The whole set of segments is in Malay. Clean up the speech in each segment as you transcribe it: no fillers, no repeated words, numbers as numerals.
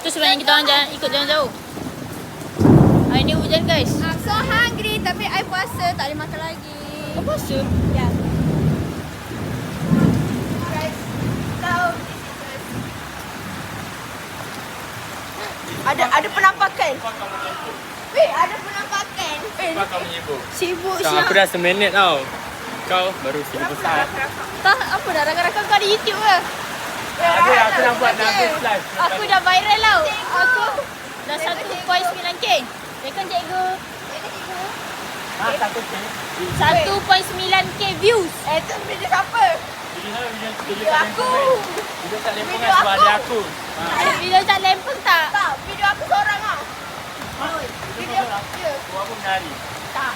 Tu sebenarnya kita orang jalan, ikut jalan jauh. Hari ni hujan guys. I'm so hungry tapi I puasa, tak boleh makan lagi. Kau puasa? Ya. Guys, tahu ada penampakan. Weh, ada penampakan. Kau akan menyibuk. Sibuk Kau aku dah seminit tau. Kau baru 1,000 besar. Tak, apa dah rakan-rakan kau ada YouTube ke? Aku nak buat Nabil live. Aku dah viral tau. Aku Dah 1.9k. Ya kan cikgu? Takut ni. 1.9k views. tu video siapa? Video aku. Video tak lempengan Video sebab aku. ada aku. Ada video tak lempeng tak? Tak, video aku seorang tau. Video aku. Ya. Kau pun menari. Tak.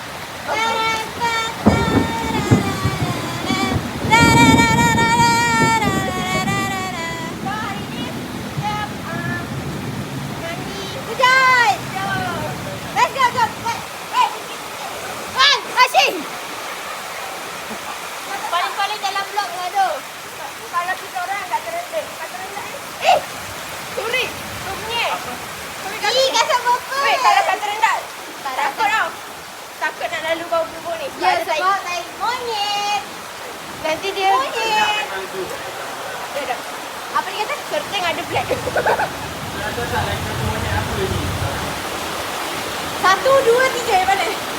Paling-paling dalam vlog lah tu. Kalau kita orang tak terendam. Tak terendam Suri. Tu punya. Ih, kasar bapa. Weh, kalau tak terendam. Takut tau. Takut nak lalu bau-bau ni. Ya, sebab naik monyet. Nanti dia... Monyet. Dia dah. Apa dia kata? Kerteng ada black. Ada tak lagi satu monyet apa ni? 1, 2, 3 mana?